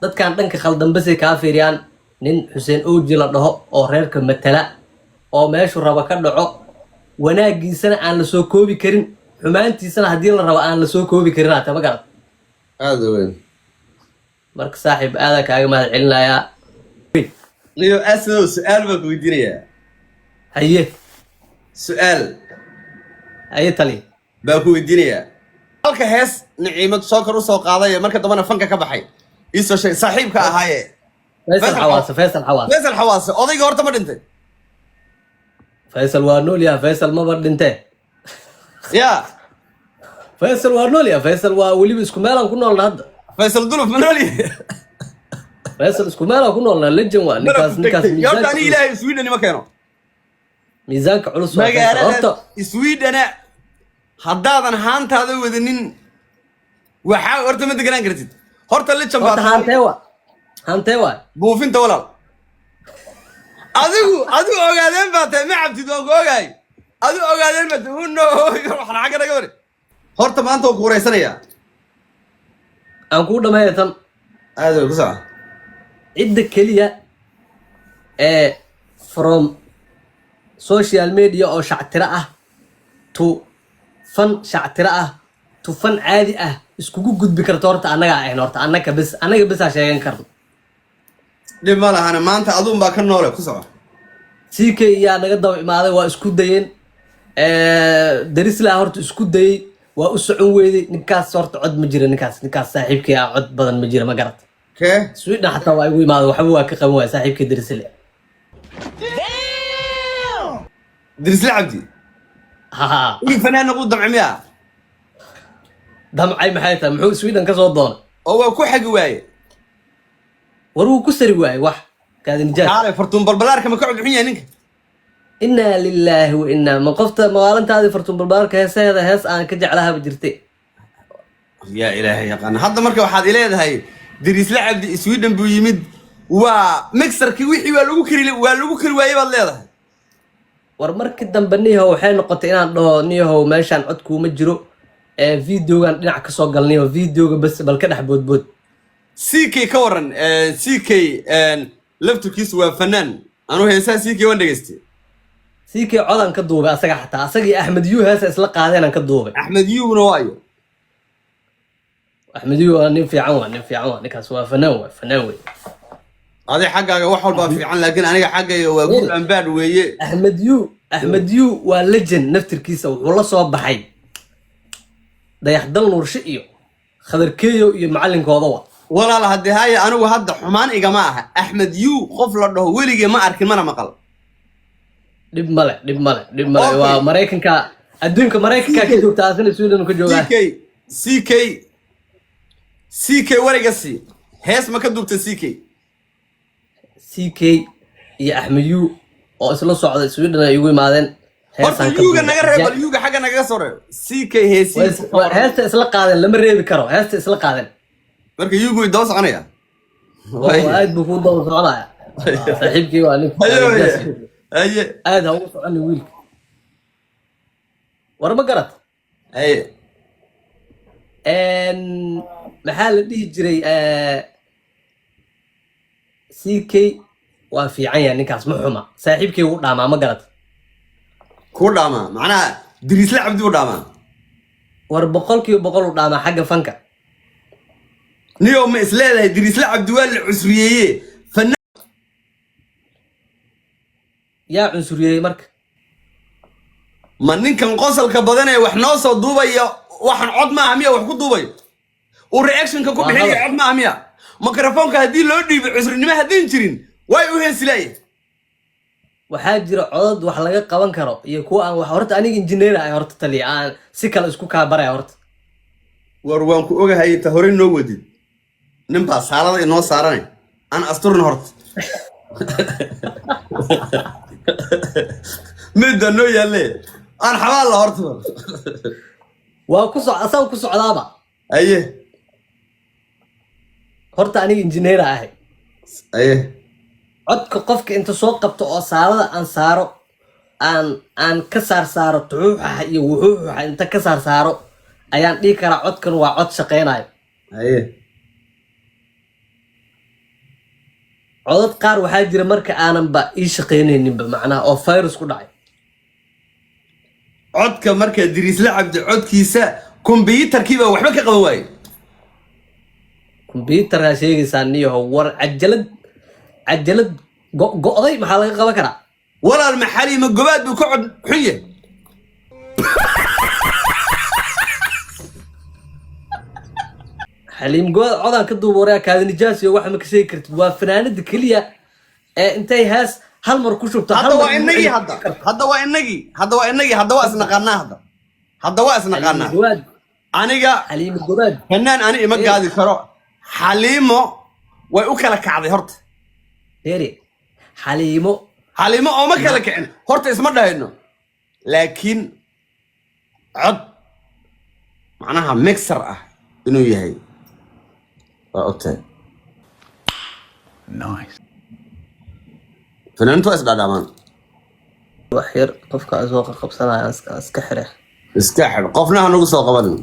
dadkan dhanka khaldan bas ay kaa fiiriyaan nin xuseen ooji la dhaho oo reerka matala oo meeshu raba ka dhaco wanaagiisana aan la soo koobi karin xumaantiisana haddii la rabo aan la soo koobi karin aata ma garad aad weyn marka saaxiib aadaa kaaga mahad celinayaa niyo asoo su'aal baan ku weydiinayaa haye su'aal haye tali baan ku weydiinayaa halka hees niciimad soo kor u soo qaaday marka dambana fanka ka baxay isoo shay saaxiibka ahaaye faysal xawaase faysal xawaase odayga horta ma dhintay faysal waa nool yaa faysal maba dhintee yaa faysal waa nool yaa faysal waa weliba isku meelaan ku noolna hadda faysal duluf ma nool yahay faysal isku meelaan ku noolna legend waa ninkaas yorta ani ilaahay Sweden ma keeno miisaanka culus waa magaalada Sweden haddaadan haantaada wadanin waxaa horta ma deganaan kartid horta legend baa hantee waa buufinta walaal adigu ogaadeen baa tahay ma cabtid oo ogaay adigu ogaadeen baa tahay no waxaan xagga naga wari horta maanta oo ku wareysanaya aan ku dhameeyo tan aad ku sax cidda kaliya from social media oo shactira ah to fan shactira ah to fan caadi ah iskugu gudbi karto horta annaga ahayn horta annaga bas sheegan karno dhib ma lahana maanta aduun baa ka noole ku soco CK yaa naga daba imaaday waa isku dayeen darisla horta isku dayay waa u socon weeday ninkaas horta cod ma jira ninkaas saaxiibkii ah cod badan ma jira ma garat kee Sweden xataa waa igu imaaday waxba waa ka qaban waay saaxiibkii darisla darisla cabdi ii fanaan ugu damcimiya damcay maxay tahay muxuu Sweden ka soo doonay oo waa ku xagi waaye war uu ku sari waay wax kaadin jaad kaale fartuun balbalaarka ma ka cod xun yahay ninka inna lillahi wa inna ma qofta maalintaadii fartuun balbalaarka heeseeda hees aan ka jeclahay jirtay yaa ilaahay yaqaan hadda marka waxaad ileedahay darisla cabdi Sweden buu yimid waa mixerkii wixii waa lagu kari waayay baad leedahay war markii dambe niyahow waxay noqotay inaan dhaho niyahow meeshaan cod kuuma jiro videogan dhinac ka soo galnayo videoga bas bal ka dhex boodbood CK ka waran CK lafturkiisu waa fanaan anu heesaa CK waan dhageystay CK codan ka duubay asaga xataa asagii Axmed Yu heesa isla qaadeen aan ka duubay Axmed Yuna waayo Axmed Yu nin fiican waa ninkaas waa fanaan wey adi xaggaaga wax walba fiican laakiin aniga xaggayga waa good and bad weeye Axmed Yu waa legend naftirkiisa wuxuu la soo baxay dayaxdal nuurshe iyo khadarkeeyo iyo macallinkooda waa walaal haddii haya anigu hadda xumaan igama aha Axmed Yu qof la dhaho weligii ma arkin mana maqal dhib male waa Mareykanka adduunka Mareykanka ka joogta asna Sweden ka joogaa CK warigasi hees ma ka duubta CK iyo Axmed Yu oo isla socda Sweden ay ugu imaadeen heesan ka yuga naga reebal yuga xaga naga soo reeb CK heesta isla qaadeen lama reebi karo heesta isla qaadeen marka yugu doo soconaya aad buu ku doo soconaya saaxiibkii waa nin aad ha ugu socon wiilka war ma garat maxaa la dhihi jiray CK waa fiican yahay ninkaas ma xuma saaxiibkii uu dhaamaa ma garat ku dhaamaa macnaha darisla cabdi u dhaamaa war 100% u dhaamaa xagga fanka niyo ma isleedahay darisla cabdi waa la cusriyeeye yaa cunsuriyey marka ma ninkan qosolka badan ee wax noo soo duubaya waxaan cod ma ahmiya wax ku duubay oo reactionka ku bixinaya cod ma ahmiya mikrofoonka hadii loo dhiibay cusrinimo hadin jirin way u heesilay waxaa jira codad wax laga qaban karo iyo kuwa aan wax horta aniga engineer ah horta taliya aan si kale isku ka baray horta war waan ku ogahay ta hore noo wadid nin baa saalada inoo saaranay aan asturna horta midda noo yaale aan xabaal la horta waa ku socdaaba aye horta aniga engineer ah codka qofka inta soo qabto oo saalada aan saaro aan ka saaro tuuxa iyo wuxuu inta ka saaro ayaan dhigi karaa codkan waa cod shaqeynayo codad qaar waxaa jira marka aananba ii shaqaynayninba macnaha oo virus ku dhacay codka marka Diriisla Cabdi codkiisa kombiyuutarkiiba waxba ka qaban waayay kombiyuutarka sheegaysaa niyo war cajalad go'day maxaa laga qaban karaa walaal maxali ma gobaad buu ka cod xun yahay xaliim good codaan ka duuba waraa kaadi nijaas iyo waxa ma ka sheegi kartid waa fanaanada keliya ee intay hees hal mar ku shubto hadda waa inagii hadda waa isnaqaanaa aniga xaliim gobaad fanaan ani ima gaadi karo xaliimo way u kala kacday horta dheere xaliimo oo ma kala kicin horta isma dhahayno laakiin cod macnaha mixer ah inuu yahay waa ogtahay nice fanaantu is dhadhamaan wax yar qofka soo qabsanaya iska xire qofna hanagu soo qabanin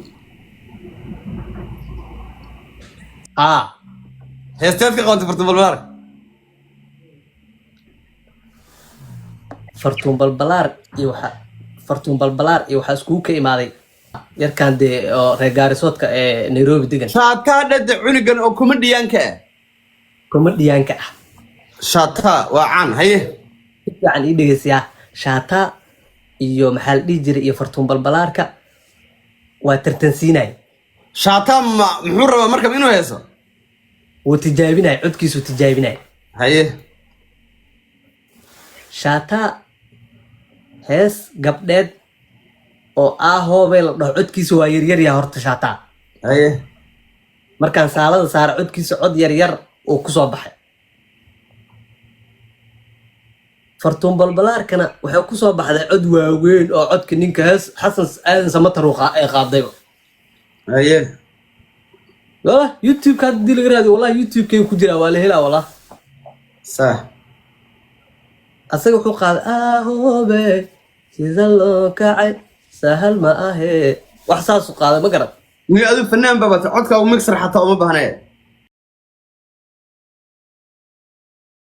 heestaad ka qabantay fartuun balbalaar iyo waxaa iskugu ka imaaday yarkan dee oo reer gaarisoodka ee Nairobi degan shaataa dhada cunigan oo komediyaanka ah shaataa waa caan haye fiican ii dhegeysiyaa shaataa iyo maxaa la dhihi jiray iyo fartuun balbalaarka waa tartansiinay shaataa muxuu rabaa markab inuu heeso wuu tijaabinay codkiisu tijaabinay haye shaataa hees gabdheed oo ahoobay la dhaho codkiisa waa yaryar yaa horta shaataa haye markaan saalada saara codkiisa cod yaryar uu ku soo baxay fartuun balbalaarkana waxay ku soo baxday cod waaweyn oo codka ninka hees xasan aadan samatar ay qaadayba haye wala youtube ka hadii laga raadiyo wallahi youtube kay ku jira waa la helaa wala صح asaga wuxuu qaaday ahoobe sida loo kacay sahal ma ahe wax saas u qaaday ma garad ni adu fanaan baba codka u mixer xataa uma baahnaye